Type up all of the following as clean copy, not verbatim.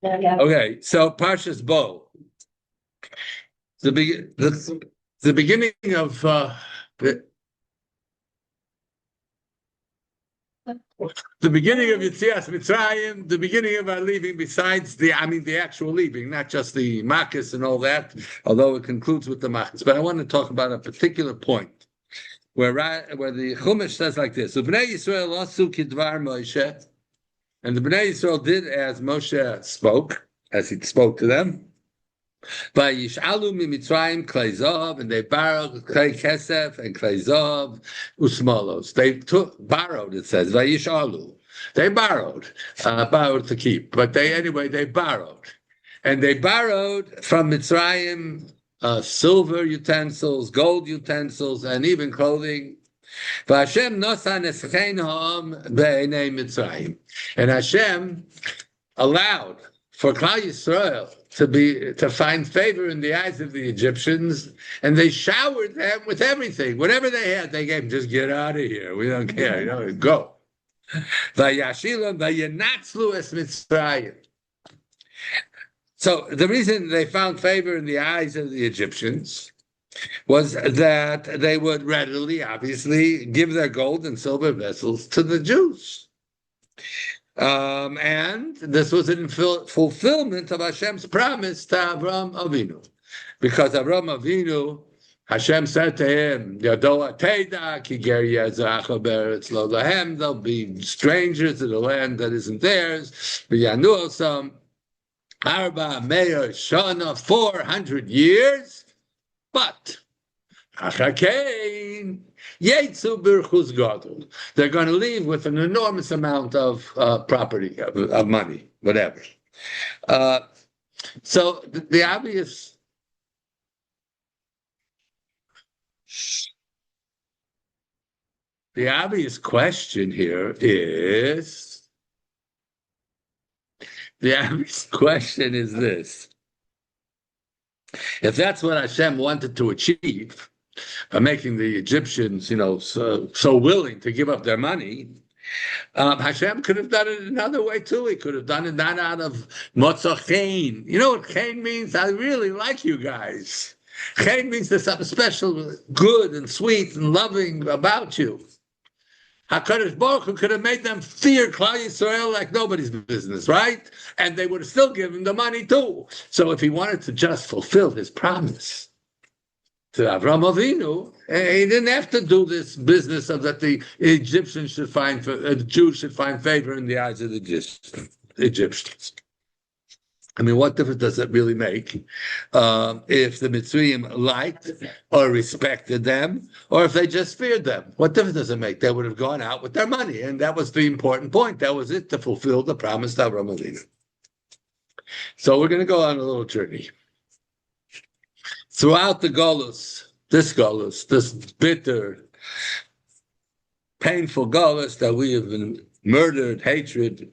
Okay, so Parshas Bo, the beginning of the, the beginning of Yetzias Mitzrayim, the beginning of our leaving. Besides the actual leaving, not just the Makis and all that, although it concludes with the Makis. But I want to talk about a particular point where the Chumash says like this: "Ubnei Yisrael asu kidvar Moshe," and the Bnei Yisrael did as Moshe spoke, as he spoke to them. By Yishalu Mimitzrayim Klezov, and they borrowed Klei Kesef and Klezov Usmalos. They borrowed, it says, by Yishalu. They borrowed to keep. But they borrowed. And they borrowed from Mitzrayim silver utensils, gold utensils, and even clothing. Hashem nosan escheinhom be'enei Mitzrayim. And Hashem allowed for Klal Yisrael to find favor in the eyes of the Egyptians, and they showered them with everything. Whatever they had, they gave them. Just get out of here. We don't care. Go. Vayashilam vayanatzlu es Mitzrayim. So the reason they found favor in the eyes of the Egyptians was that they would readily, obviously, give their gold and silver vessels to the Jews. And this was in fulfillment of Hashem's promise to Avram Avinu. Because Avram Avinu, Hashem said to him, Yadoa Teda, ki ger yazacha beretz lo lahem, they'll be strangers in a land that isn't theirs. V'yanu osam, arba meir shana, 400 years. But, achakain, they're going to leave with an enormous amount of property, of money, whatever. So the obvious question here is, this. If that's what Hashem wanted to achieve, by making the Egyptians, so willing to give up their money, Hashem could have done it another way too. He could have done it not out of motzah chen. You know what chen means? I really like you guys. Chen means there's something special, good and sweet and loving about you. HaKadosh Baruch Hu could have made them fear Klal Yisrael like nobody's business, right? And they would have still given the money too. So if he wanted to just fulfill his promise to Avram Avinu, he didn't have to do this business of that the Egyptians should the Jews should find favor in the eyes of the Egyptians. I mean, what difference does it really make if the Mitzrayim liked or respected them, or if they just feared them? What difference does it make? They would have gone out with their money, and that was the important point. That was it, to fulfill the promise to Avram Avinu. So we're going to go on a little journey. Throughout the Golus, this bitter, painful Golus that we have been murdered, hatred,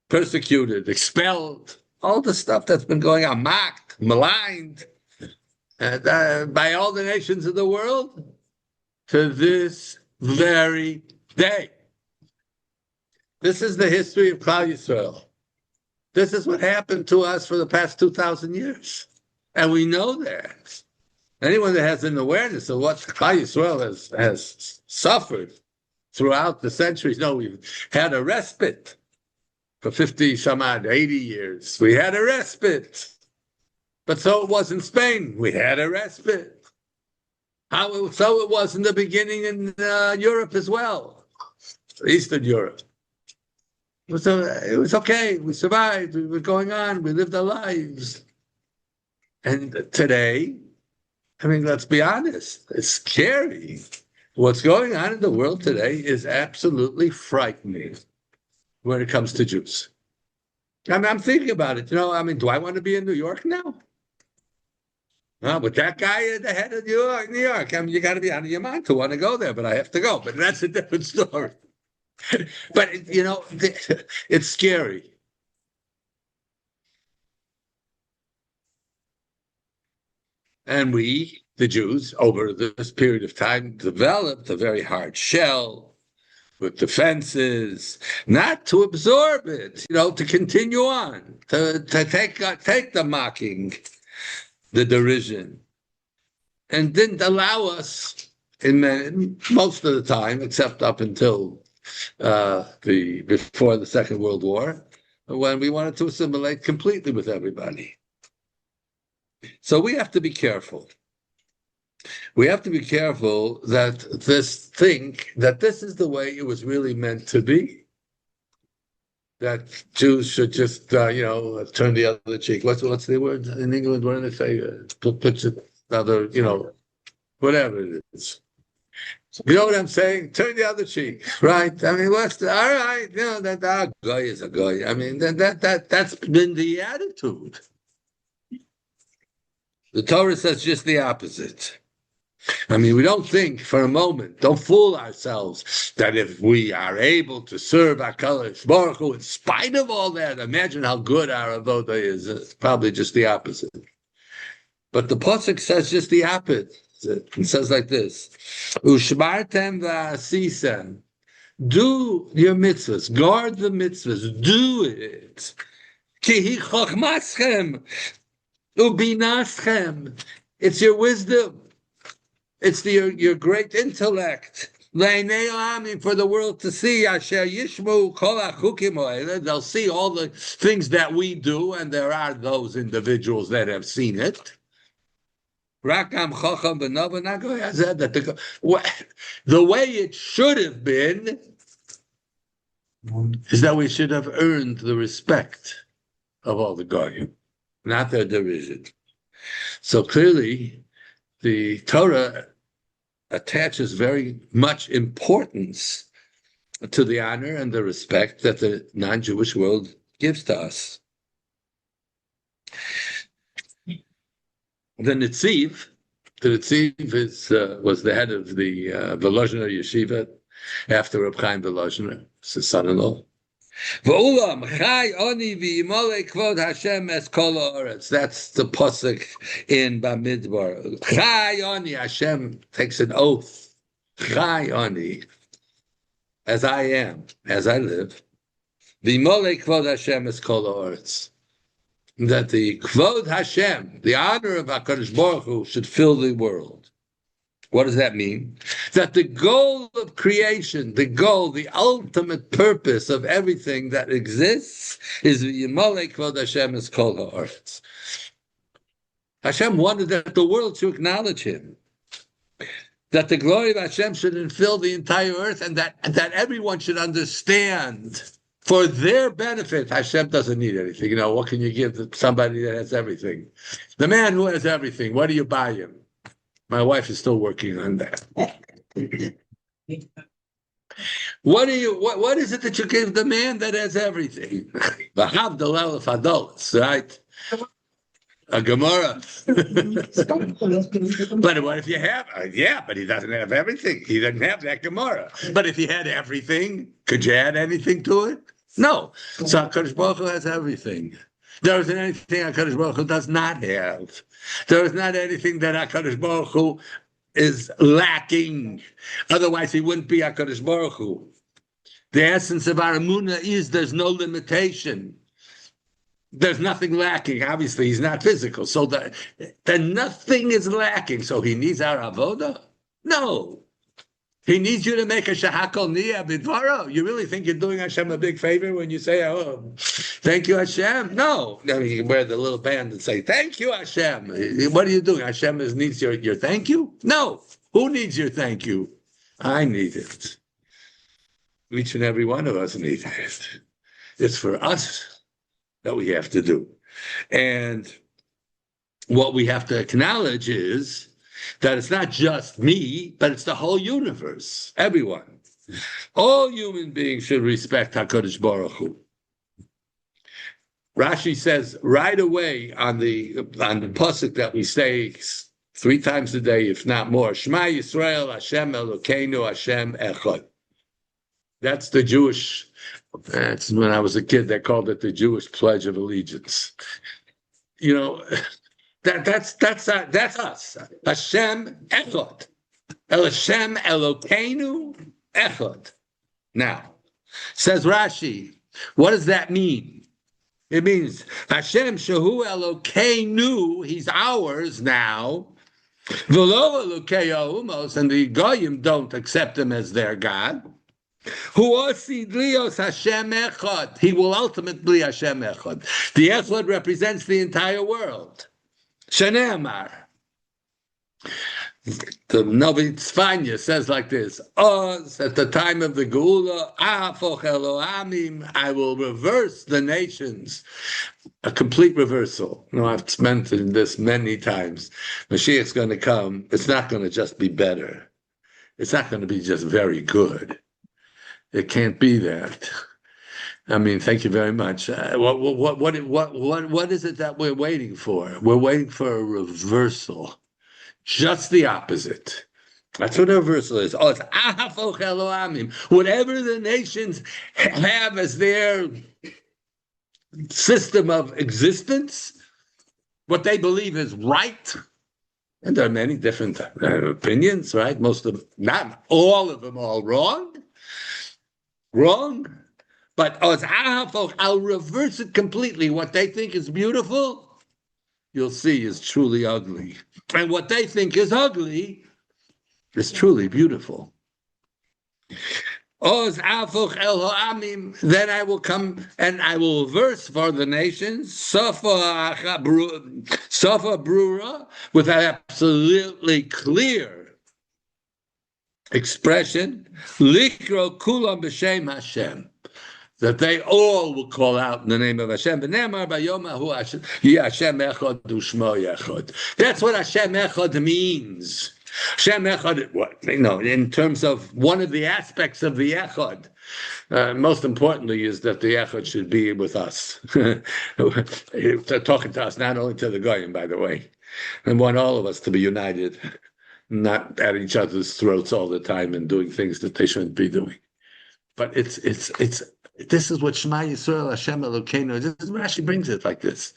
persecuted, expelled, all the stuff that's been going on, mocked, maligned by all the nations of the world, to this very day. This is the history of Klal Yisrael. This is what happened to us for the past 2,000 years. And we know that. Anyone that has an awareness of what Klal Yisrael has suffered throughout the centuries, we've had a respite for 50, some odd, 80 years. We had a respite. But so it was in Spain. We had a respite. So it was in the beginning in Europe as well, Eastern Europe. It was okay. We survived. We were going on. We lived our lives. And today, let's be honest, it's scary. What's going on in the world today is absolutely frightening when it comes to Jews. I'm thinking about it. Do I want to be in New York now? With that guy at the head of New York, you got to be out of your mind to want to go there, but I have to go. But that's a different story. But, it's scary. And we, the Jews, over this period of time, developed a very hard shell, with defenses, not to absorb it, to continue on, to take the mocking, the derision, and didn't allow us most of the time, except up until before the Second World War, when we wanted to assimilate completely with everybody. So we have to be careful. We have to be careful that this is the way it was really meant to be. That Jews should just, turn the other cheek. What's the word in England? What do they say? Put another, whatever it is. You know what I'm saying? Turn the other cheek, right? I mean, all right? That guy is a guy. I mean, that's been the attitude. The Torah says just the opposite. I mean, we don't think for a moment, don't fool ourselves that if we are able to serve HaKadosh Baruch Hu in spite of all that, imagine how good our avodah is. It's probably just the opposite. But the pasuk says just the opposite. It says like this: Ushmartem v'asisem. Do your mitzvahs, guard the mitzvahs, do it. Ki hi chochmaschem ubinaschem. It's your wisdom. It's your great intellect. For the world to see. They'll see all the things that we do, and there are those individuals that have seen it. That the way it should have been is that we should have earned the respect of all the Goyim, not their derision. So clearly, the Torah attaches very much importance to the honor and the respect that the non-Jewish world gives to us. The Netziv was the head of the Volozhiner Yeshiva after Reb Chaim Volozhiner, his son-in-law. That's the pasuk in Bamidbar. Chai oni, Hashem takes an oath. Chai oni, as I am, as I live. V'imolei kvod Hashem es kol haaretz. That the kvod Hashem, the honor of HaKadosh Baruch Hu, should fill the world. What does that mean? That the goal of creation, the ultimate purpose of everything that exists is Yimolei Kvod Hashem is Kol Haaretz. Hashem wanted that the world should acknowledge Him, that the glory of Hashem should fill the entire earth, and that everyone should understand for their benefit. Hashem doesn't need anything. What can you give to somebody that has everything? The man who has everything, what do you buy him? My wife is still working on that. What is it that you give the man that has everything? V'havdol elef hadolos, right? A Gemara. But what if you have? But he doesn't have everything. He doesn't have that Gemara. But if he had everything, could you add anything to it? No. So HaKadosh Baruch Hu has everything. There isn't anything HaKadosh Baruch Hu does not have. There is not anything that HaKadosh Baruch Hu is lacking. Otherwise, he wouldn't be HaKadosh Baruch Hu. The essence of our emunah is there's no limitation. There's nothing lacking. Obviously, he's not physical. So that nothing is lacking. So he needs our avodah? No. He needs you to make a shahakol niyah bidvaro. You really think you're doing Hashem a big favor when you say, oh, thank you, Hashem? No. I mean, you wear the little band and say, thank you, Hashem. What are you doing? Hashem needs your thank you? No. Who needs your thank you? I need it. Each and every one of us need it. It's for us that we have to do. And what we have to acknowledge is that it's not just me, but it's the whole universe, everyone. All human beings should respect HaKadosh Baruch Hu. Rashi says right away on the pasuk that we say 3 times a day, if not more, Shema Yisrael, Hashem Elokeinu, Hashem Echad. That's the Jewish, that's when I was a kid, they called it the Jewish Pledge of Allegiance. That's us. Hashem Echad. El Hashem Elokeinu Echad. Now, says Rashi, what does that mean? It means Hashem Shehu Elokeinu, he's ours now. V'lo Elokei Ha'umos, and the Goyim don't accept him as their God. Hu osid lios Hashem Echad. He will ultimately Hashem Echad. The Echad represents the entire world. Shnei Amar. The Navi Tzfanya says like this: Oz, at the time of the Geula, Afoch Elohamim, I will reverse the nations. A complete reversal. You know, I've mentioned this many times. Mashiach's going to come. It's not going to just be better. It's not going to be just very good. It can't be that. I mean, thank you very much. What is it that we're waiting for? We're waiting for a reversal. Just the opposite. That's what a reversal is. Oh, it's Ahafoch Elohamim. Whatever the nations have as their system of existence, what they believe is right, and there are many different opinions, right? Not all of them, all wrong. But oh, it's Ahafoch. I'll reverse it completely. What they think is beautiful, you'll see is truly ugly. And what they think is ugly is truly beautiful. Then I will come and I will reverse for the nations, Safa Brura, with an absolutely clear expression, Likro Kulam B'Shem Hashem, that they all will call out in the name of Hashem. That's what Hashem Echad means. Hashem Echad, what, in terms of one of the aspects of the Echad, most importantly is that the Echad should be with us. Talking to us, not only to the Goyim, by the way. And want all of us to be united, not at each other's throats all the time and doing things that they shouldn't be doing. But this is what Shema Yisrael Hashem Elokeinu. Rashi brings it like this.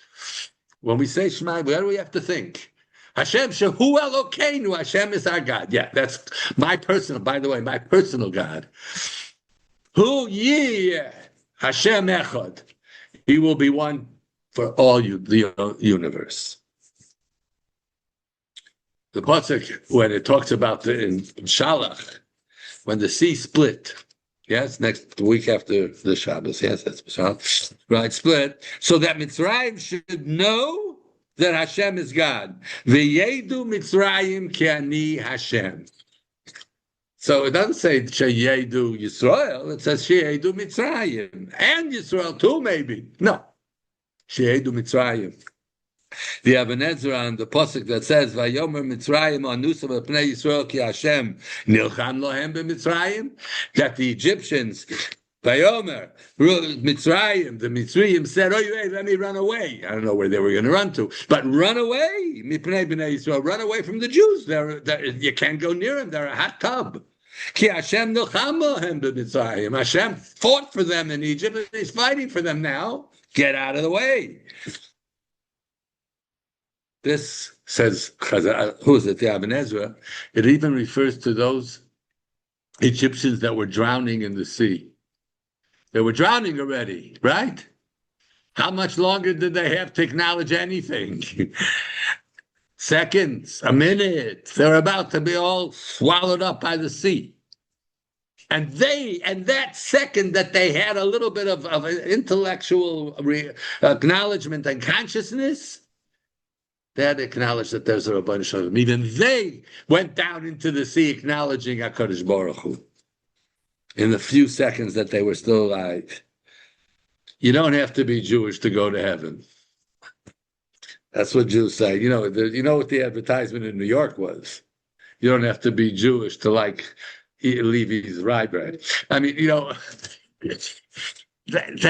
When we say Shema, what do we have to think? Hashem Shehu Elokeinu. Hashem is our God. Yeah, that's my personal God. Hu Yi Hashem Echad. He will be one for all the universe. The pasuk, when it talks about in Shalach, when the sea split. Yes, next week after the Shabbos. Yes, that's Shabbos. Right, split. So that Mitzrayim should know that Hashem is God. V'yedu Mitzrayim ki ani Hashem. So it doesn't say Sheyedu Yisrael. It says Sheyedu Mitzrayim. And Yisrael too, maybe. No. Sheyedu Mitzrayim. The Even Ezra and the pasuk that says Vayomer Mitzrayim anusa b'pnei Yisrael ki Hashem nilcham lohem b'Mitzrayim, that the Egyptians Vayomer Mitzrayim, the Mitzrayim said, "Oh, let me run away." I don't know where they were going to run to, but run away, mipnei b'nei Yisrael, run away from the Jews. You can't go near them. They're a hot tub. Ki Hashem nilcham lohem b'Mitzrayim. Hashem fought for them in Egypt, and He's fighting for them now. Get out of the way. This says, who is it, the Even Ezra? It even refers to those Egyptians that were drowning in the sea. They were drowning already, right? How much longer did they have to acknowledge anything? Seconds, a minute. They're about to be all swallowed up by the sea. And that second that they had a little bit of intellectual acknowledgement and consciousness, they had to acknowledge that there's a bunch of them. Even they went down into the sea acknowledging HaKadosh Baruch Hu in the few seconds that they were still alive. You don't have to be Jewish to go to heaven. That's what Jews say. You know what the advertisement in New York was? You don't have to be Jewish to like Levi's rye bread. I mean, that's and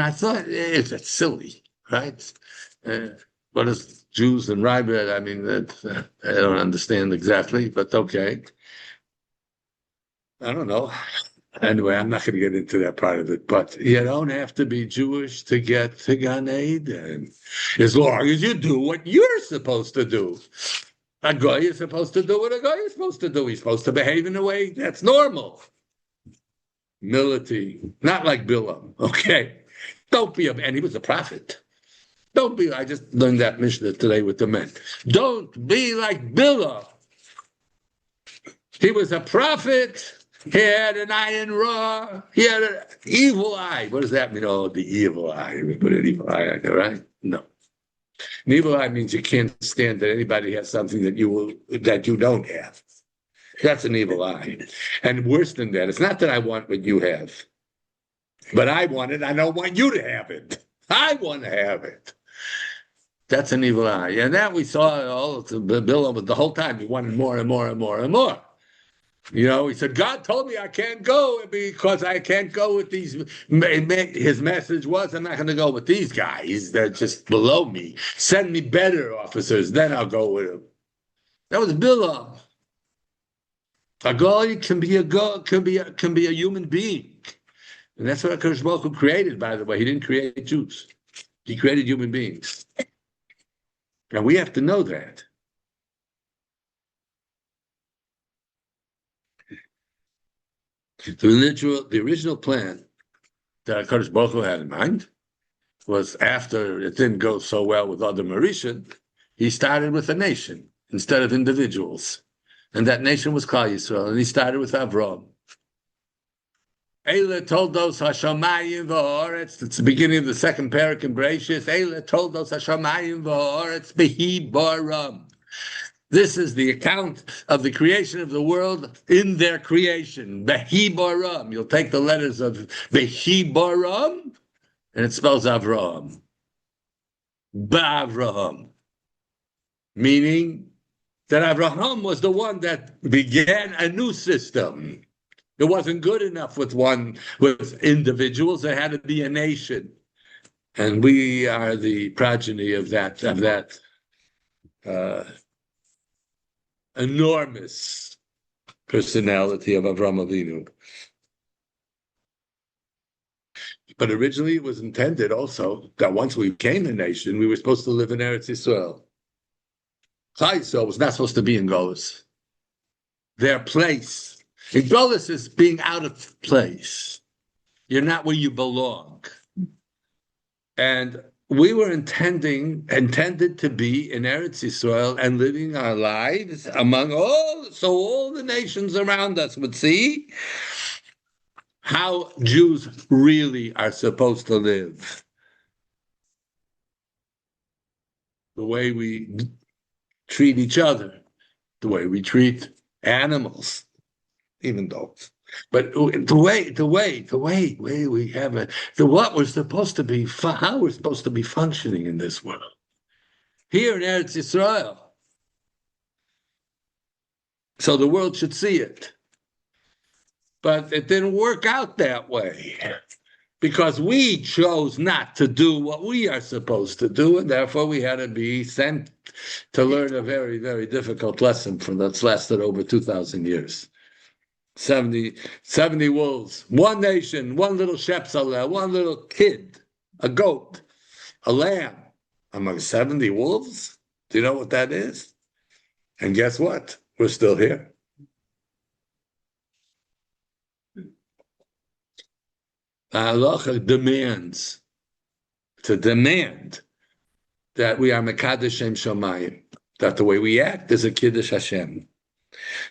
I thought it's silly, right? What is Jews and rye bread? I mean, I don't understand exactly, but okay. I don't know. Anyway, I'm not going to get into that part of it, but you don't have to be Jewish to get to Gan Eden, as long as you do what you're supposed to do. A guy is supposed to do what a guy is supposed to do. He's supposed to behave in a way that's normal. Humility, not like Bilam. Okay, don't be and he was a prophet. Don't be. I just learned that Mishnah today with the men. Don't be like Bilam. He was a prophet. He had an iron raw. He had an evil eye. What does that mean? Oh, the evil eye. We put an evil eye on there, right? No. An evil eye means you can't stand that anybody has something that you don't have. That's an evil eye. And worse than that, it's not that I want what you have, but I want it. I don't want you to have it. I want to have it. That's an evil eye. And that we saw all the whole time. He wanted more and more and more and more. You know, he said, God told me I can't go because I can't go with these. His message was, I'm not going to go with these guys. They're just below me. Send me better officers, then I'll go with them. That was Bilam. A guy can be a human being. And that's what HaKadosh Baruch Hu created, by the way. He didn't create Jews. He created human beings. And we have to know that. The original plan that HaKadosh Baruch Hu had in mind was, after it didn't go so well with other Mauritian, he started with a nation instead of individuals. And that nation was Klal Yisrael, and he started with Avram. Eila told those Hashamayim v'Haaretz. It's the beginning of the second parak in Bereshis. Eila told those Hashamayim v'Haaretz b'hi baram. This is the account of the creation of the world in their creation. B'hi baram. You'll take the letters of b'hi baram, and it spells Avram. Ba'Avraham. Meaning that Avraham was the one that began a new system. It wasn't good enough with individuals. There had to be a nation, and we are the progeny of that enormous personality of Avraham Avinu. But originally, it was intended also that once we became a nation, we were supposed to live in Eretz Yisrael. Klal Yisrael was not supposed to be in Golus. Their place. In Golus is being out of place. You're not where you belong. And we were intended to be in Eretz Yisrael and living our lives among all the nations around us would see how Jews really are supposed to live. The way we treat each other, the way we treat animals, even dogs. But the way we have it, what we're supposed to be, how we're supposed to be functioning in this world. Here in Eretz Yisrael. So the world should see it. But it didn't work out that way. Because we chose not to do what we are supposed to do, and therefore we had to be sent to learn a very, very difficult lesson that's lasted over 2,000 years. 70 wolves, one nation, one little shepsala, one little kid, a goat, a lamb, among 70 wolves. Do you know what that is? And guess what? We're still here. Halacha demands that we are Mekadesh Shem Shamayim, that the way we act is a Kiddush Hashem.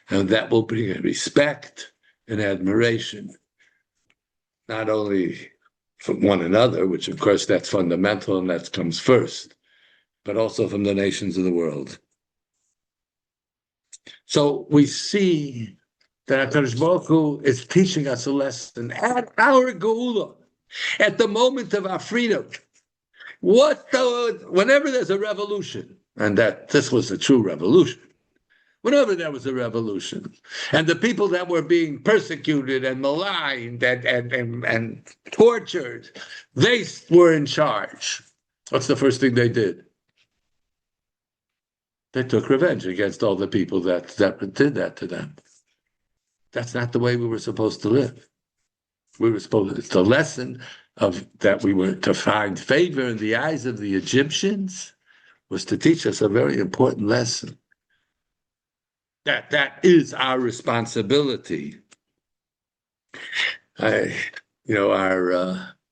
And that will bring a respect and admiration, not only from one another, which of course that's fundamental and that comes first, but also from the nations of the world. So we see that HaKadosh Baruch Hu is teaching us a lesson at our Geula, at the moment of our freedom. Whenever there's a revolution, and that this was a true revolution, whenever there was a revolution, and the people that were being persecuted and maligned and tortured, they were in charge. What's the first thing they did? They took revenge against all the people that did that to them. That's not the way we were supposed to live. It's the lesson of that we were to find favor in the eyes of the Egyptians was to teach us a very important lesson. That is our responsibility. Our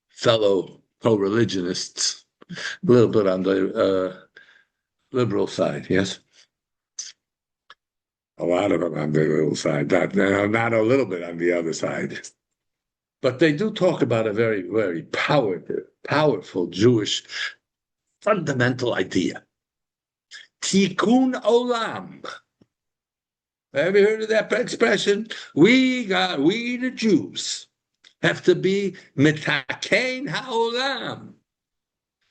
fellow co-religionists, a little bit on the liberal side, yes? A lot of them on the liberal side, not a little bit on the other side. But they do talk about a very, very powerful Jewish fundamental idea. Tikkun olam. Have you heard of that expression? We the Jews have to be mitakein ha'olam.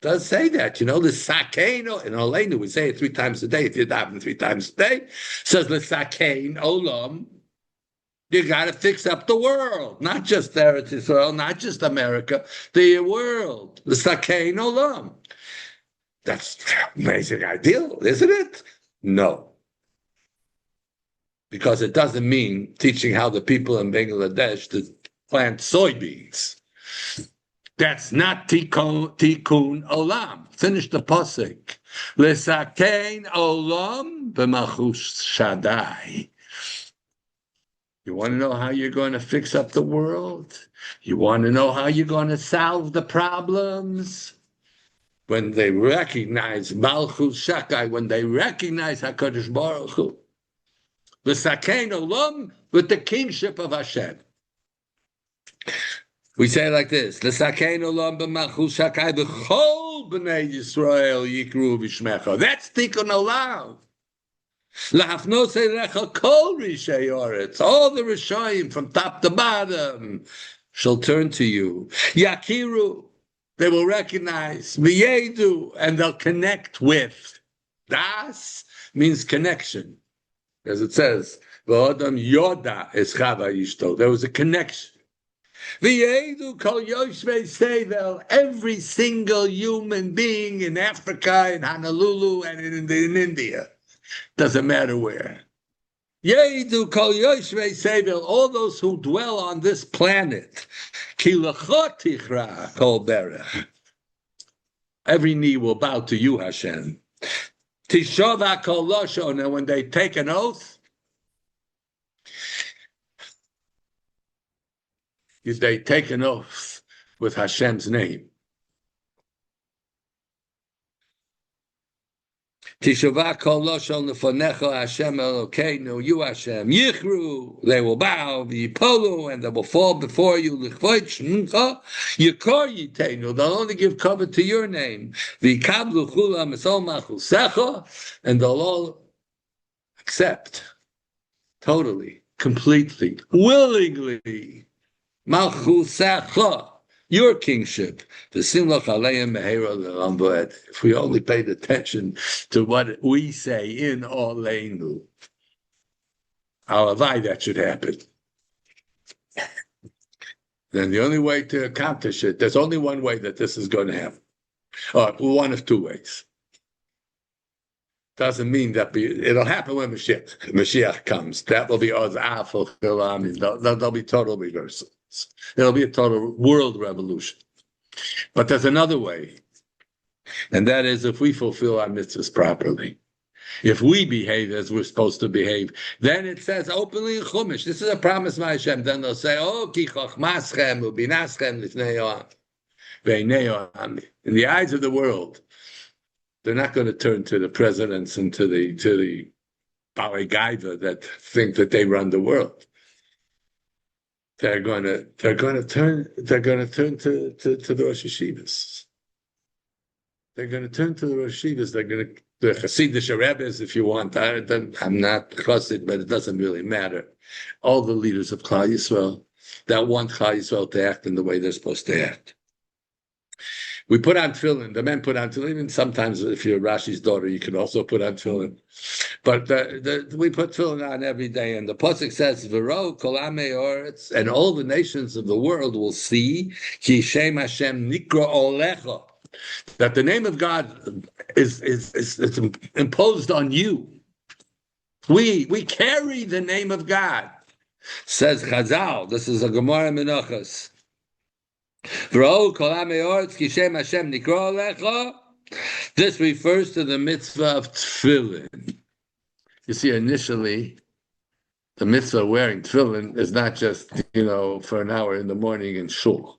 Does say that, the sakein in Olenu, we say it 3 times a day. If you're davening 3 times a day, says the sakein olam. You got to fix up the world, not just Eretz Israel, not just America, the world, the sakein olam. That's amazing ideal, isn't it? No. Because it doesn't mean teaching how the people in Bangladesh to plant soybeans. That's not tikkun olam. Finish the pasuk. Lesakein olam b'malchus Shaddai. You want to know how you're going to fix up the world? You want to know how you're going to solve the problems? When they recognize Malchus Shaddai, when they recognize HaKadosh Baruch Hu, the Sakein Olam, with the kingship of Hashem. We say it like this: the Sakein Olam b'Malchus Shaddai b'chol b'nei Yisrael yikru b'shmecha. That's Tikkun Olam. L'hafnos elecha kol rishei oretz. All the Rishayim from top to bottom shall turn to you. Yakiru. They will recognize v'yedu, and they'll connect with. Das means connection. As it says, V'odam yoda es chava yishto. There was a connection. V'yedu kol yoshvei sevel. Every single human being in Africa, in Honolulu, and in India. Doesn't matter where. Yedu kol yoshvei sevel. All those who dwell on this planet. Ki l'chot tichra kol berech. Every knee will bow to you, Hashem. Tishova kol loshon, and when they take an oath, they take an oath with Hashem's name. Tishova kol loshon lefonecha Hashem Elokeinu, you Hashem, yichru, they will bow, v'yipolu, and they will fall before you, l'chvoit shmcha, yikor yiteinu, they'll only give cover to your name, v'yikablu chulam esol malchusecha, and they'll all accept, totally, completely, willingly, malchusecha, your kingship. If we only paid attention to what we say in Olenu, Alavai, that should happen. Then the only way to accomplish it, there's only one way that this is going to happen. One of 2 ways. Doesn't mean that it'll happen when Mashiach comes. That will be there'll be total reversals. It'll be a total world revolution. But there's another way, and that is if we fulfill our mitzvahs properly. If we behave as we're supposed to behave, then it says openly in Chumash, this is a promise by Hashem. Then they'll say, ki chochmaschem ubinaschem lifnei Oam. In the eyes of the world, they're not going to turn to the presidents and to the Balei Gaiva that think that they run the world. They're going to turn to the Rosh Yeshivas. They're going to turn to the Rosh Yeshivas. They're going to the Hasidic Rebbes, if you want. I'm not Chassid, but it doesn't really matter. All the leaders of Klal Yisrael that want Klal Yisrael to act in the way they're supposed to act. We put on tefillin. The men put on tefillin. Even sometimes, if you're Rashi's daughter, you can also put on tefillin. But we put tefillin on every day. And the pasuk says, "V'ro kol amei oretz," and all the nations of the world will see ki shem Hashem nikra olecha, that the name of God is imposed on you. We carry the name of God. Says Chazal. This is a Gemara Menachos. This refers to the mitzvah of tefillin. You see, initially, the mitzvah of wearing tefillin is not just, for an hour in the morning in shul.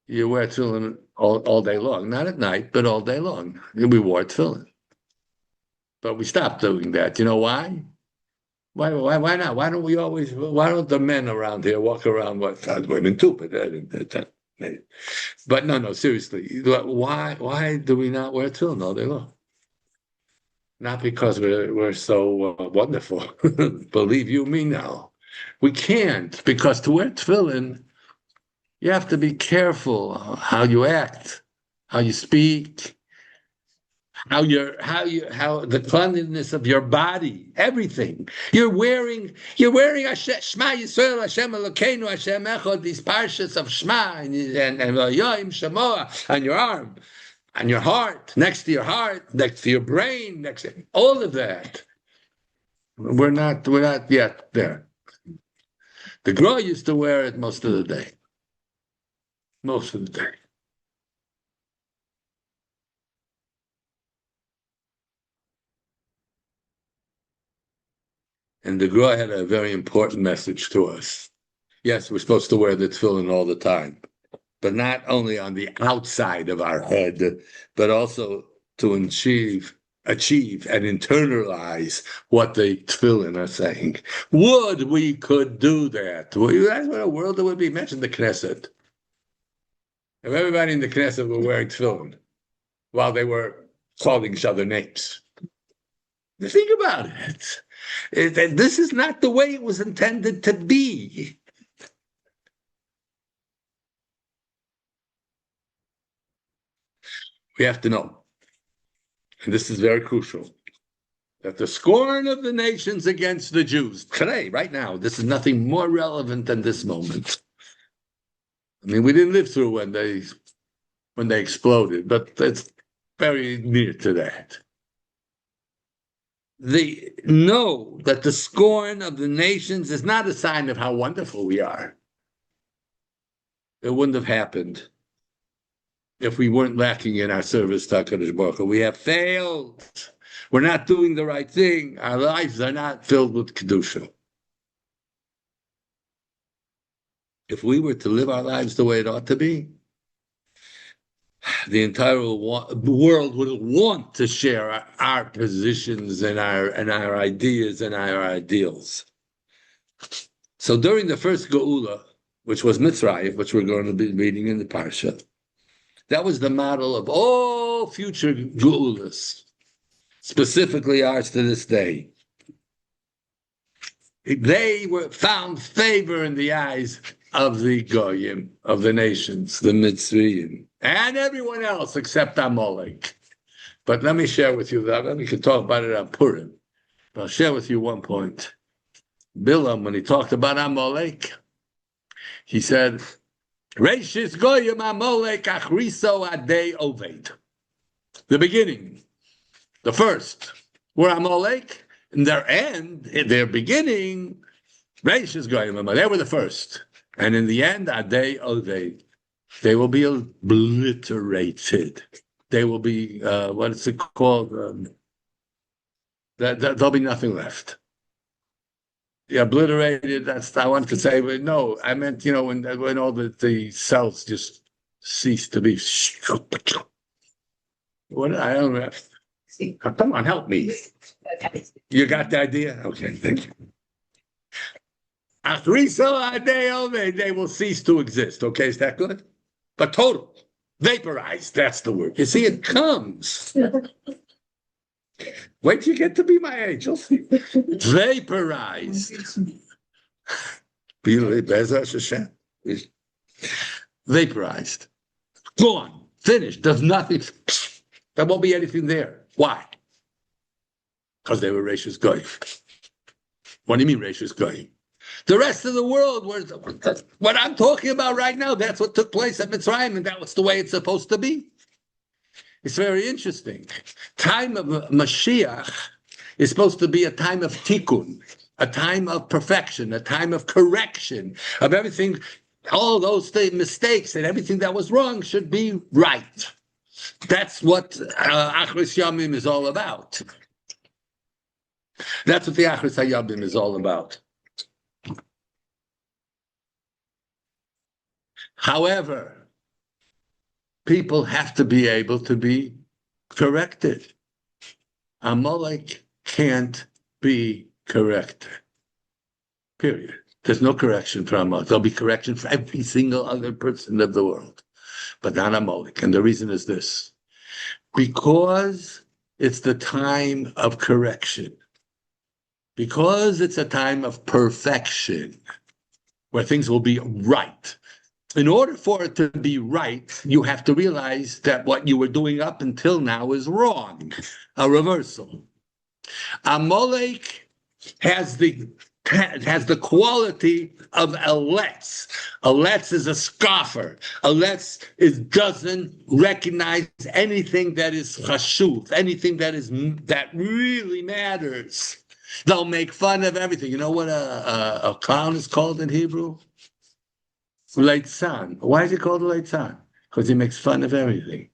You wear tefillin all day long, not at night, but all day long. We wore tefillin. But we stopped doing that. You know why? Why not? Why don't the men around here walk around women too? But no, seriously. Why do we not wear tefillin all day long? Not because we're so wonderful. Believe you me now. We can't, because to wear tefillin, you have to be careful how you act, how you speak, how the cleanliness of your body, everything. You're wearing Shema Yisrael Hashem Elokeinu Hashem Echad, these parshas of Shema and Yoim Shemoah on your arm, on your heart, next to your heart, next to your brain, next to all of that. We're not yet there. The Gra used to wear it most of the day. Most of the day. And the Gra had a very important message to us. Yes, we're supposed to wear the tefillin all the time, but not only on the outside of our head, but also to achieve and internalize what the tefillin are saying. Would we could do that? That's what a world it would be. Imagine the Knesset. If everybody in the Knesset were wearing tefillin while they were calling each other names. Think about it. This is not the way it was intended to be. We have to know, and this is very crucial, that the scorn of the nations against the Jews, today, right now, this is nothing more relevant than this moment. I mean, we didn't live through when they exploded, but it's very near to that. They know that the scorn of the nations is not a sign of how wonderful we are. It wouldn't have happened if we weren't lacking in our service to HaKadosh Baruch Hu. We have failed. We're not doing the right thing. Our lives are not filled with Kedusha. If we were to live our lives the way it ought to be, the entire world would want to share our positions and our ideas and our ideals. So during the first Geula, which was Mitzrayim, which we're going to be reading in the Parsha, that was the model of all future Geulas, specifically ours to this day. They found favor in the eyes of the Goyim, of the nations, the Mitzrayim, and everyone else except Amalek. But let me share with you that. We can talk about it on Purim. But I'll share with you one point. Bilam, when he talked about Amalek, he said, Reishis Goyim Amalek Achriso Adei Oved. The beginning, the first, were Amalek, and their end, in their beginning, Reishis Goyim Amalek, they were the first. And in the end, Adei Oved, they will be obliterated. They will be, what is it called? There'll be nothing left. Yeah, obliterated, I wanted to say, but no, I meant, when all the cells just cease to be. What, I don't know. Come on, help me. You got the idea? Okay, thank you. They will cease to exist. Okay, is that good? But total, vaporized, that's the word. You see, it comes. Wait till you get to be my age, you'll see. Vaporized. Vaporized. Gone. Finished. There's nothing. There won't be anything there. Why? Because they were Reishis Goyim. What do you mean Reishis Goyim? The rest of the world was what I'm talking about right now. That's what took place at Mitzrayim, and that was the way it's supposed to be. It's very interesting. Time of Mashiach is supposed to be a time of tikkun, a time of perfection, a time of correction of everything. All those mistakes and everything that was wrong should be right. That's what Achris Yamim is all about. That's what the Achris Hayabim is all about. However, people have to be able to be corrected. Amalek can't be corrected. Period. There's no correction for Amalek. There'll be correction for every single other person of the world, but not Amalek. And the reason is this: because it's the time of correction, because it's a time of perfection, where things will be right. In order for it to be right, you have to realize that what you were doing up until now is wrong, a reversal. Amalek has the quality of a letz. A letz is a scoffer. A letz doesn't recognize anything that is chashuv, anything that really matters. They'll make fun of everything. You know what a clown is called in Hebrew? Leitzan. Why is he called a leitzan? Because he makes fun of everything.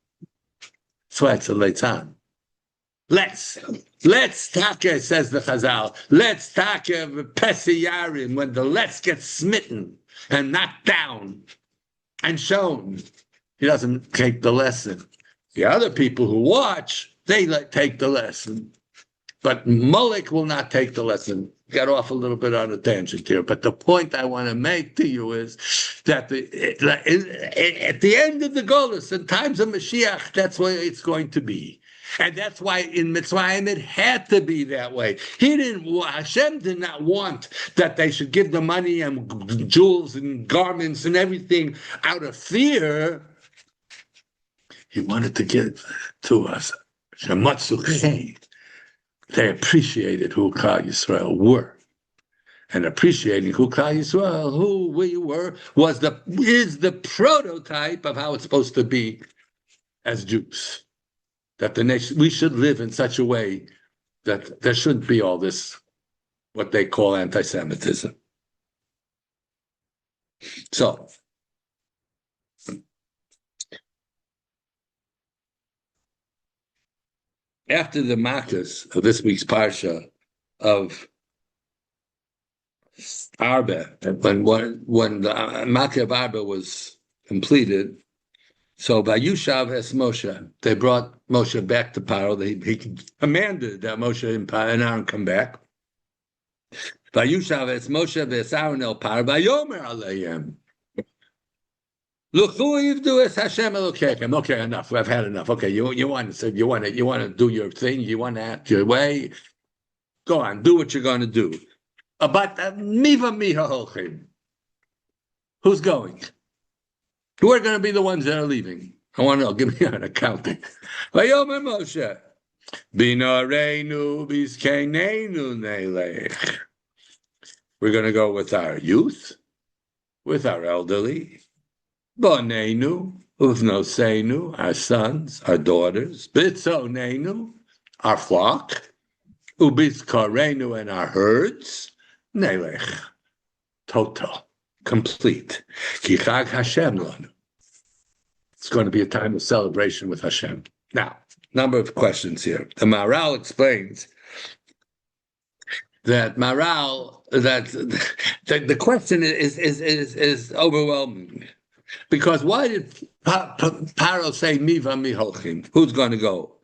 That's why it's a leitzan. Let's take, says the Chazal. Let's take Pesiyarim, when the let's get smitten and knocked down and shown. He doesn't take the lesson. The other people who watch, they take the lesson. But Molech will not take the lesson. Got off a little bit on a tangent here, but the point I want to make to you is that at the end of the Golus, in times of Mashiach, that's where it's going to be. And that's why in Mitzrayim it had to be that way. Hashem did not want that they should give the money and jewels and garments and everything out of fear. He wanted to give to us Shamatzu. They appreciated who Klal Yisrael were. And appreciating who Klal Yisrael, who we were, is the prototype of how it's supposed to be as Jews. That the nation, we should live in such a way that there shouldn't be all this, what they call anti-Semitism. So, after the Makkos of this week's Parsha of Arba, when the Makkah of Arba was completed, so Vayushav es Moshe, they brought Moshe back to Paro. He commanded that Moshe and Aaron come back. Vayushav es Moshe ves Aaron el Paro, Vayomer aleihem. Okay, enough. I've had enough. Okay, you want to do your thing. You want to act your way. Go on, do what you're going to do. But miva miha holchim. Who's going? Who are going to be the ones that are leaving? I want to know. Give me an accounting. Vayomer Moshe, binareinu bizkeinenu neilech. We're going to go with our youth, with our elderly. Bonenu, uvnoseinu, our sons, our daughters, bitzonenu, our flock, ubizkarenu, and our herds, nelech, total, complete. Kichag Hashem lanu. It's going to be a time of celebration with Hashem. Now, number of questions here. The Maharal explains that the question is overwhelming. Because why did Paro say Miva Miholchim? Who's going to go?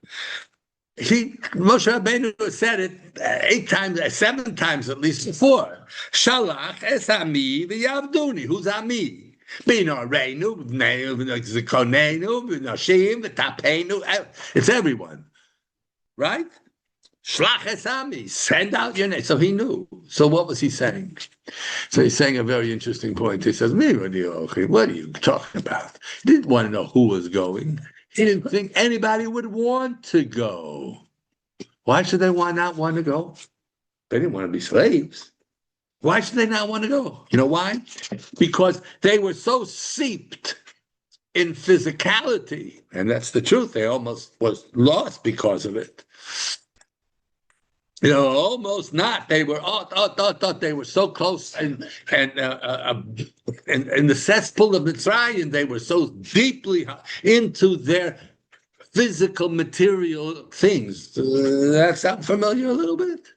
Moshe Rabbeinu said it 7 times at least before. Shalach es ami v'yavduni. Who's ami? Binareinu, v'zikonenu, v'nashim, v'tapenu. It's everyone, right? Shlach es ami. Send out your name. So he knew. So what was he saying? So he's saying a very interesting point. He says, what are you talking about? He didn't want to know who was going. He didn't think anybody would want to go. Why should they not want to go? They didn't want to be slaves. Why should they not want to go? You know why? Because they were so seeped in physicality. And that's the truth. They almost was lost because of it. Almost not. They were thought they were so close, and in the cesspool of Mitzrayim, they were so deeply into their physical, material things. That sound familiar a little bit?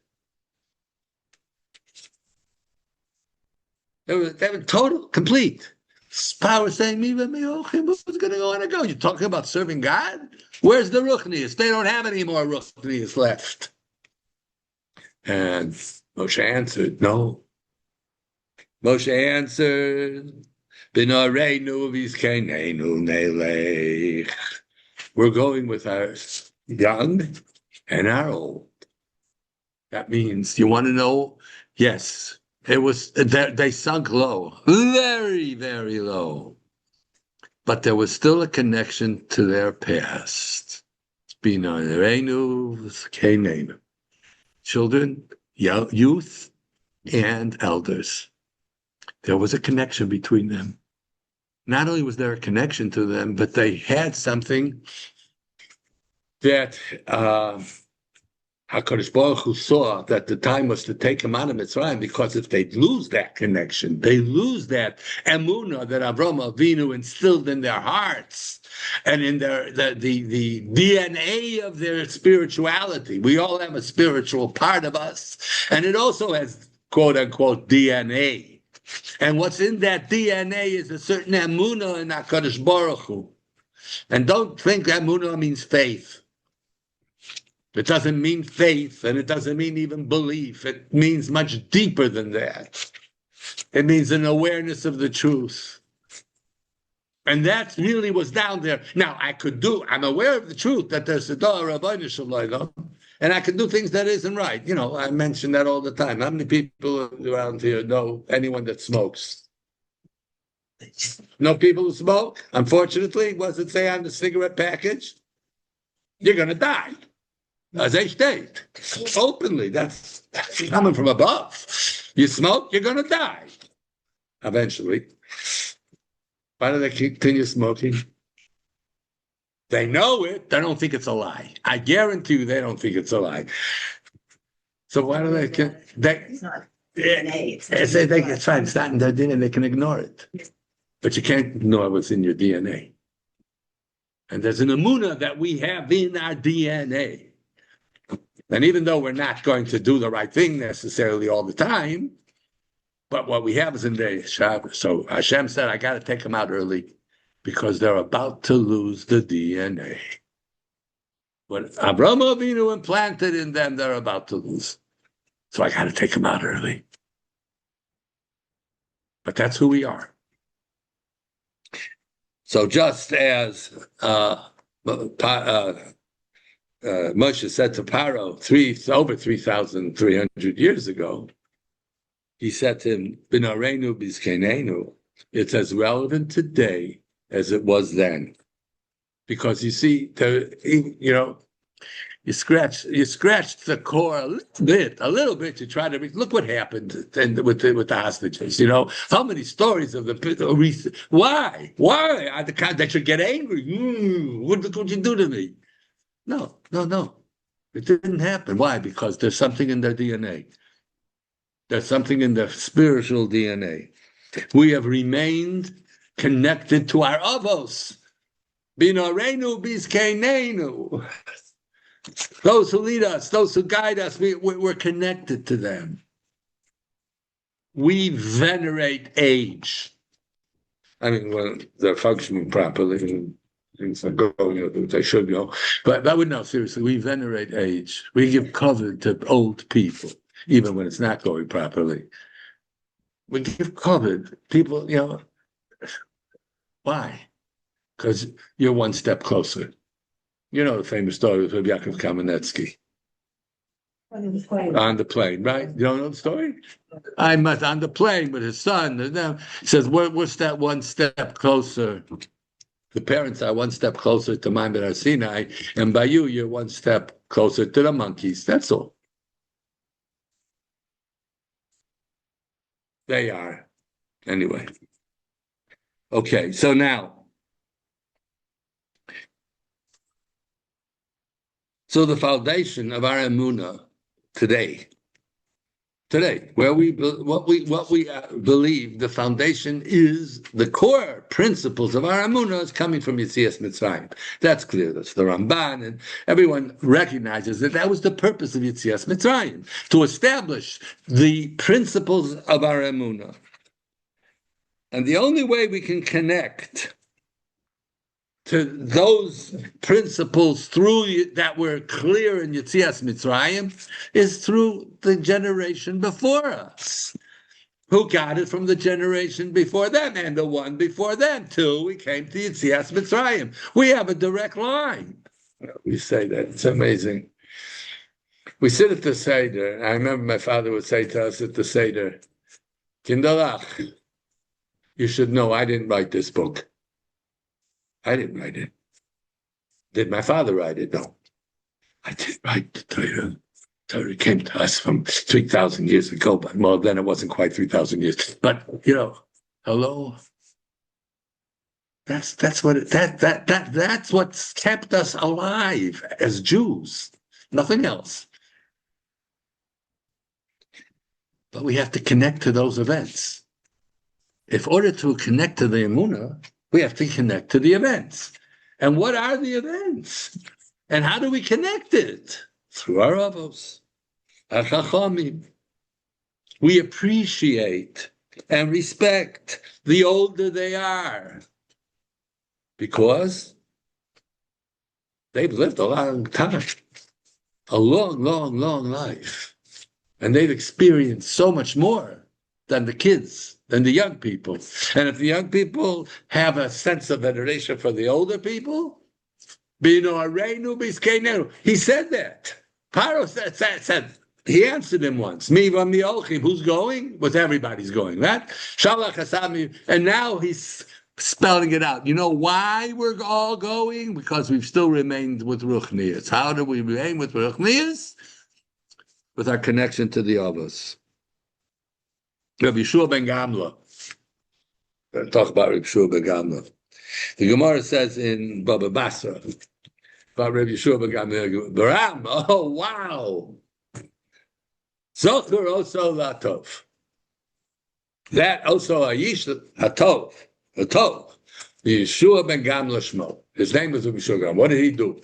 They were total, complete. Power saying, who's going to want to go? You're talking about serving God? Where's the Ruchnius? They don't have any more Ruchnius left. And Moshe answered, no. Moshe answered, we're going with our young and our old. That means, you want to know? Yes, it was, they sunk low, very, very low. But there was still a connection to their past. Children, youth, and elders. There was a connection between them. Not only was there a connection to them, but they had something that HaKadosh Baruch Hu saw that the time was to take them out of Mitzrayim, because if they lose that connection, they lose that emunah that Avraham Avinu instilled in their hearts and in their the DNA of their spirituality. We all have a spiritual part of us, and it also has quote unquote DNA. And what's in that DNA is a certain emunah in HaKadosh Baruch Hu. And don't think emunah means faith. It doesn't mean faith, and it doesn't mean even belief. It means much deeper than that. It means an awareness of the truth. And that really was down there. Now, I'm aware of the truth that there's a Dor Rabbeinu Shalom, and I can do things that isn't right. You know, I mention that all the time. How many people around here know anyone that smokes? No people who smoke? Unfortunately, what does it say on the cigarette package? You're going to die. As they state, openly, that's coming from above. You smoke, you're going to die. Eventually. Why do they continue smoking? They know it. They don't think it's a lie. I guarantee you they don't think it's a lie. So why do they... It's not DNA. It's fine. It's not in their DNA. They can ignore it. But you can't ignore what's in your DNA. And there's an emunah that we have in our DNA. And even though we're not going to do the right thing necessarily all the time, but what we have is in the Shabbos. So Hashem said, I got to take them out early because they're about to lose the DNA. What Avraham Avinu implanted in them, they're about to lose. So I got to take them out early. But that's who we are. So just as Moshe said to Paro over 3,300 years ago, he said to him, B'narenu b'zkenenu, it's as relevant today as it was then. Because you see, you scratch the core a little bit to try to look what happened with the hostages. You know, how many stories of the why the kind that should get angry? What you do to me? No. It didn't happen. Why? Because there's something in their DNA. There's something in their spiritual DNA. We have remained connected to our avos. Binarenu bizkenenu. Those who lead us, those who guide us, we're connected to them. We venerate age. I mean, well, they're functioning properly. Things are going, they should go. But I would know, seriously, we venerate age. We give cover to old people, even when it's not going properly. We give cover to people, why? Because you're one step closer. You know the famous story of Yaakov Kamenetsky. On the plane, right? You don't know the story? On the plane with his son. He says, we're one step closer. The parents are one step closer to Ma'amad Har Sinai, and by you're one step closer to the monkeys. That's all. They are. Anyway. Okay, so now. So the foundation of our emunah today, where we believe the foundation is the core principles of our emunah is coming from Yetzias Mitzrayim. That's clear. That's the Ramban, and everyone recognizes that was the purpose of Yetzias Mitzrayim, to establish the principles of our emunah. And the only way we can connect to those principles that were clear in Yetzias Mitzrayim is through the generation before us, who got it from the generation before them, and the one before them, till we came to Yetzias Mitzrayim. We have a direct line. We say that. It's amazing. We sit at the Seder. I remember my father would say to us at the Seder, Kinderach, you should know I didn't write this book. I didn't write it. Did my father write it? No. I didn't write the Torah. Torah came to us from 3,000 years ago, but well, then it wasn't quite 3,000 years. But hello. That's what's kept us alive as Jews. Nothing else. But we have to connect to those events. In order to connect to the Emunah, we have to connect to the events. And what are the events? And how do we connect it? Through our avos, our chachamim. We appreciate and respect the older they are because they've lived a long time, a long, long, long life. And they've experienced so much more than the kids, than the young people. And if the young people have a sense of veneration for the older people, he said that. Paro said, he answered him once, who's going? With everybody's going, right? And now he's spelling it out. You know why we're all going? Because we've still remained with Ruchnias. How do we remain with Ruchnias? With our connection to the Avos. Rabbi Yeshua ben Gamla. Talk about Rabbi Yeshua ben Gamla. The Gemara says in Baba Basra about Rabbi Yeshua ben Gamla, Baram, oh wow. Zocher also latov. That also Ayish Hatov. Yeshua ben Gamla Shmo. His name was Rabbi Yeshua ben Gamla. What did he do?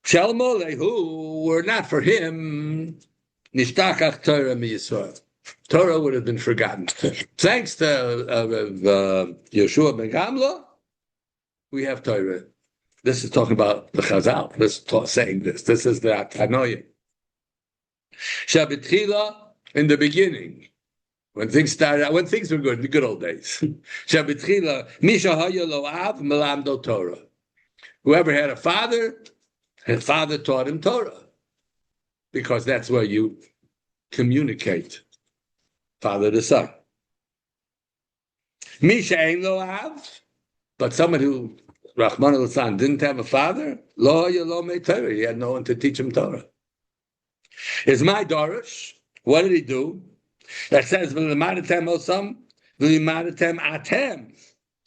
Shalmo lehu were not for him. Nishtakach Torah mi Yisrael. Torah would have been forgotten. Thanks to Yeshua ben Gamla, we have Torah. This is talking about the Chazal. This is saying this. This is the Tanoim. Shabbatchila, in the beginning, when things started out, when things were good, in the good old days. Shabbatchila, Misha haya lo av melamdo Torah. Whoever had a father, his father taught him Torah. Because that's where you communicate. Father to son. Misha ein lo av, but someone who, Rahman al-San, didn't have a father, lo haya lo me Torah. He had no one to teach him Torah. Is my Dorish. What did he do? That says, V'limadatem osam, v'limadatem atem.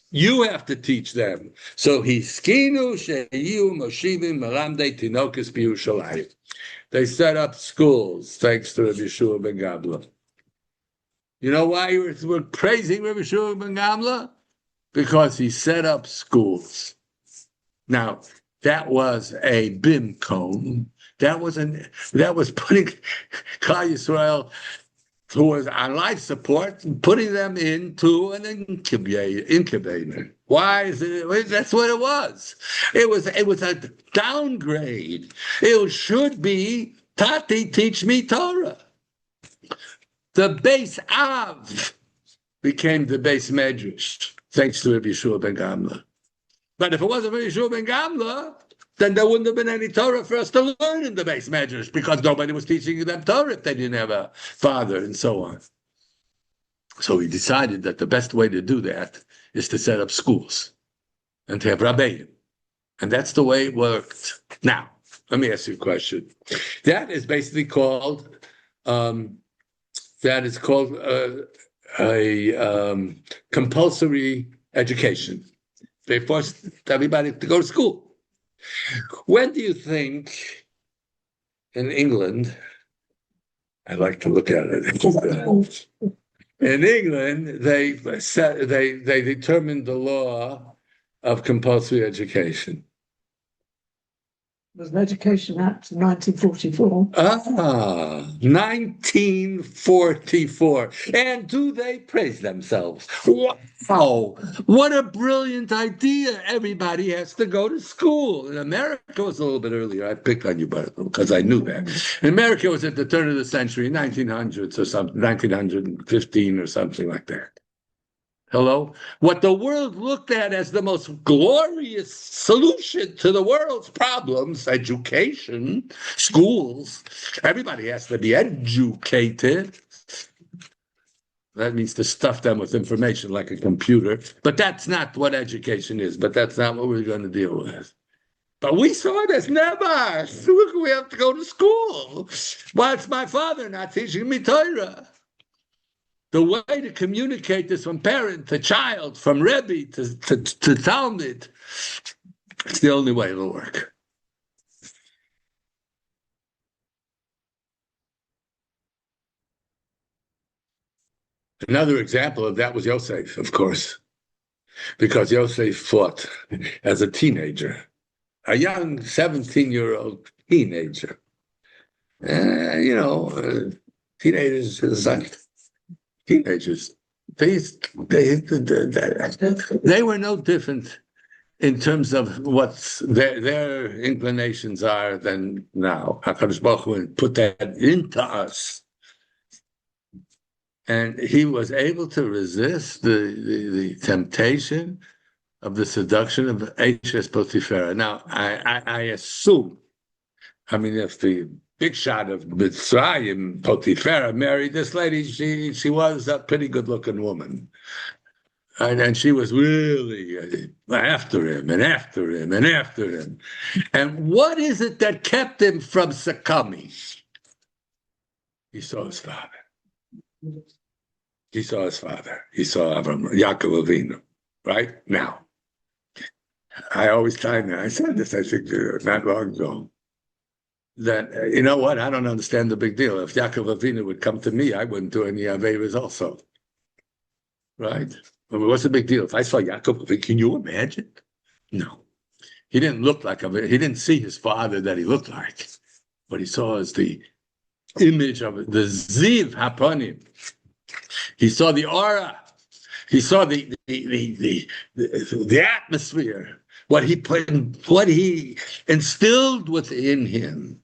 You have to teach them. So he skinu sheyu moshivim malamdei tinokus b'Yushalayim. They set up schools, thanks to Rabbi Yeshua ben Gamla. You know why we're praising Rabbi Yeshua ben Gamla? Because he set up schools. Now, that was a bimkom. That was putting Klal Yisrael, who was on life support, putting them into an incubator. Why is it? That's what it was. It was a downgrade. It should be Tati, teach me Torah. The base Av became the base Medrash, thanks to Rabbi Yeshua ben Gamla. But if it wasn't Rabbi Yeshua ben Gamla, then there wouldn't have been any Torah for us to learn in the base Medrash, because nobody was teaching them Torah if they didn't have a father, and so on. So he decided that the best way to do that is to set up schools and to have rabbeim. And that's the way it worked. Now, let me ask you a question. That is basically called, a compulsory education. They forced everybody to go to school. When do you think in England, I like to look at it. In England, they determined the law of compulsory education. was an Education Act of 1944. 1944. And do they praise themselves? Wow, what a brilliant idea. Everybody has to go to school. In America, it was a little bit earlier. I picked on you because I knew that. In America, it was at the turn of the century, 1900s or something, 1915 or something like that. Hello? What the world looked at as the most glorious solution to the world's problems, education, schools. Everybody has to be educated. That means to stuff them with information like a computer. But that's not what education is. But that's not what we're going to deal with. But we saw it as never. Look, we have to go to school. Why, it's my father not teaching me Torah. The way to communicate this from parent to child, from Rebbe to Talmud, it's the only way it'll work. Another example of that was Yosef, of course, because Yosef fought as a teenager, a young 17-year-old teenager. Teenagers, they were no different in terms of what their inclinations are than now. HaKadosh Baruch Hu put that into us. And he was able to resist the temptation of the seduction of Eshes Potiphera. Now, I assume, if the big shot of Mitzrayim, Potiphera, married this lady, she was a pretty good-looking woman. And she was really after him and after him and after him. And what is it that kept him from succumbing? He saw his father. He saw his father. He saw Yaakov Avinu. Right? Now, I always time that. I said this, I think, not long ago. That, you know what? I don't understand the big deal. If Yaakov Avinu would come to me, I wouldn't do any Averas also. Right? What's the big deal? If I saw Yaakov Avinu, can you imagine? No. He didn't look like Avinu. He didn't see his father that he looked like. What he saw is the image of it, the Ziv Hapanim. He saw the aura. He saw the atmosphere. What he instilled within him.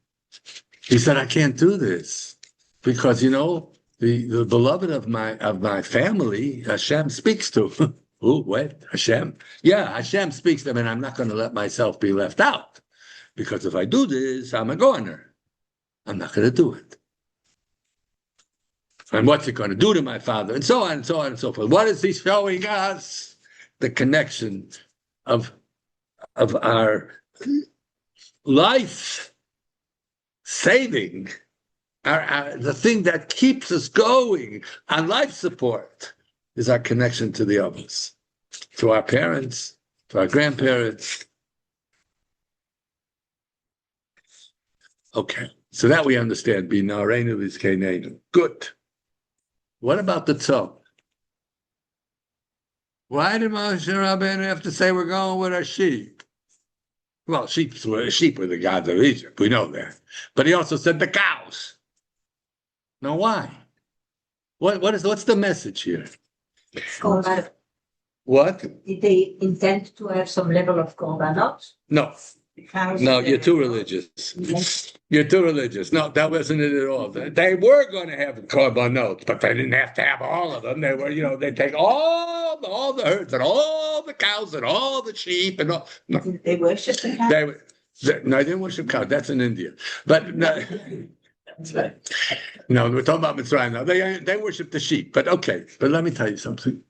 He said, I can't do this because, the beloved of my family, Hashem speaks to. Oh, what? Hashem? Yeah, Hashem speaks to him, and I'm not going to let myself be left out because if I do this, I'm a goner. I'm not going to do it. And what's it going to do to my father? And so on and so on and so forth. What is he showing us? The connection of our life saving, the thing that keeps us going on life support is our connection to the others, to our parents, to our grandparents. Okay, so that we understand. B'na'areinu v'zkeneinu. Good. What about the tzom? Why did Moshe Rabbeinu have to say we're going with our sheep? Well, sheep were the gods of Egypt. We know that. But he also said the cows. Now, why? What's the message here? What? Did they intend to have some level of korbanot? No. No, you're too religious. You're too religious. No, that wasn't it at all. They were going to have korbanot, but they didn't have to have all of them. They were, they take all the herds and all the cows and all the sheep and all. No. They worship the cows? No, they didn't worship cows. That's in India. But no, no, we're talking about Mitzrayim now. They worship the sheep. But okay. But let me tell you something.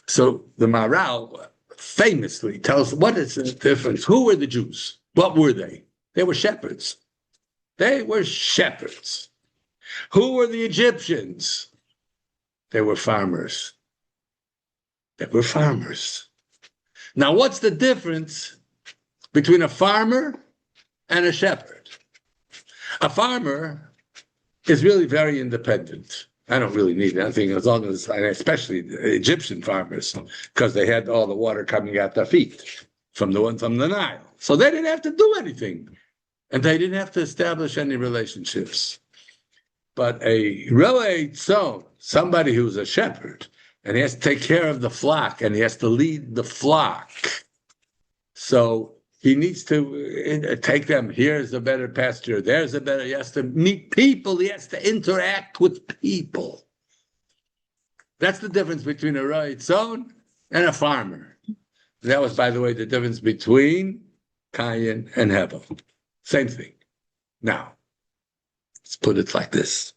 So the Maharal famously tells what is the difference. Who were the Jews? What were they? They were shepherds. They were shepherds. Who were the Egyptians? They were farmers. They were farmers. Now, what's the difference between a farmer and a shepherd? A farmer is really very independent. I don't really need anything as long as, and especially the Egyptian farmers, because they had all the water coming out their feet. from the one from the Nile. So they didn't have to do anything. And they didn't have to establish any relationships. But a roe tzon, somebody who's a shepherd, and he has to take care of the flock, and he has to lead the flock. So he needs to take them. Here's a better pasture. There's a better. He has to meet people. He has to interact with people. That's the difference between a roe tzon and a farmer. That was, by the way, the difference between Cain and Hevel. Same thing. Now, let's put it like this.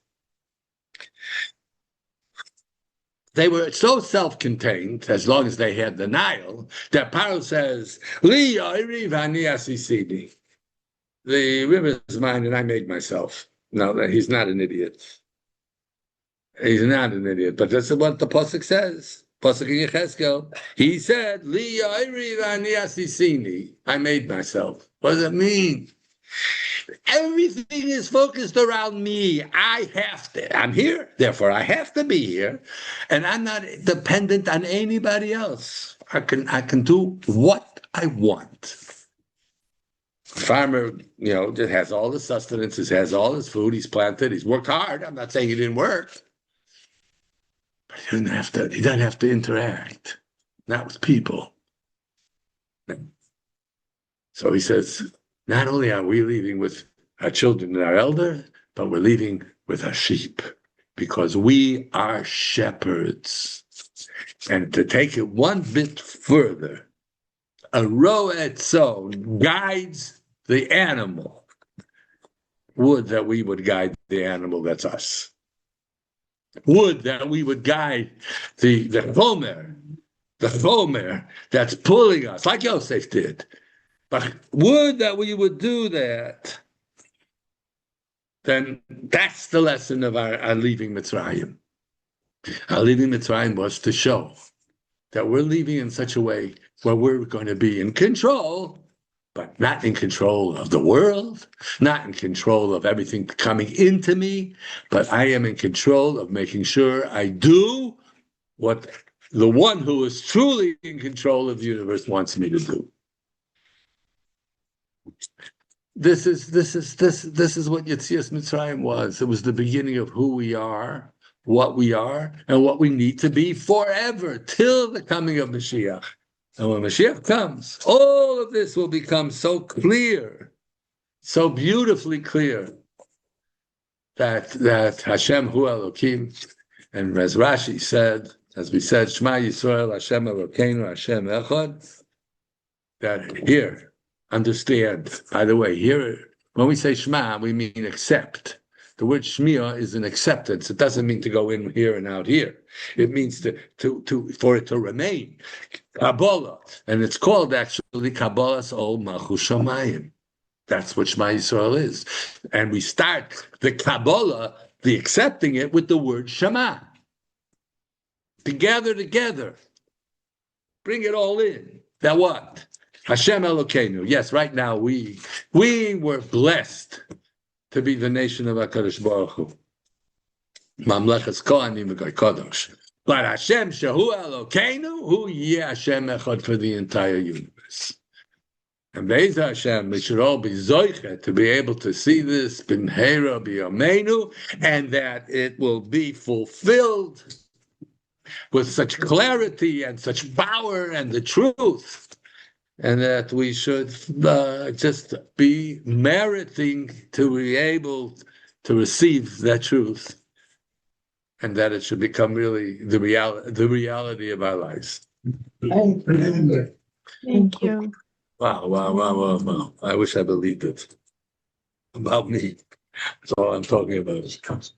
They were so self-contained, as long as they had the Nile, that Paro says, Li yoiri v'ani asisini. The river is mine and I made myself. No, he's not an idiot. He's not an idiot, but that's what the Pasuk says. Pasuk in Yechezkel. He said, Li yoiri v'ani asisini. I made myself. What does it mean? Everything is focused around me. I have to. I'm here, therefore I have to be here, and I'm not dependent on anybody else. I can do what I want. Farmer, just has all the sustenance, he has all his food, he's planted, he's worked hard. I'm not saying he didn't work, but he doesn't have to interact, not with people. So he says, not only are we leaving with our children and our elders, but we're leaving with our sheep, because we are shepherds. And to take it one bit further, a roe tzon guides the animal. Would that we would guide the animal that's us. Would that we would guide the chomer that's pulling us, like Yosef did. But would that we would do that, then that's the lesson of our leaving Mitzrayim. Our leaving Mitzrayim was to show that we're leaving in such a way where we're going to be in control, but not in control of the world, not in control of everything coming into me, but I am in control of making sure I do what the one who is truly in control of the universe wants me to do. This is what Yetzias Mitzrayim was. It was the beginning of who we are, what we are, and what we need to be forever, till the coming of Mashiach. And when Mashiach comes, all of this will become so clear, so beautifully clear, that Hashem Hu Elokim, and as Rashi said, as we said, Shema Yisrael, Hashem Elokeinu, Hashem Echad, that here, understand, by the way, here, when we say Shema, we mean accept. The word Shmiya is an acceptance. It doesn't mean to go in here and out here. It means for it to remain. Kabbalah. And it's called actually Kabbalah's Ol Malchus Shamayim. That's what Shema Yisrael is. And we start the Kabbalah, the accepting it, with the word Shema. Together. Bring it all in. That what? Hashem Elokeinu. Yes, right now we were blessed to be the nation of HaKadosh Baruch Hu. Mamlechas Kohanim v'Kodosh. But Hashem Shehu Elokeinu, Hu Yeh Hashem Echad for the entire universe. And Be'ez Hashem, we should all be zoiche to be able to see this b'mheira b'yameinu, and that it will be fulfilled with such clarity and such power and the truth. And that we should just be meriting to be able to receive that truth, and that it should become really the reality of our lives. Thank you. Wow. I wish I believed it about me. That's all I'm talking about.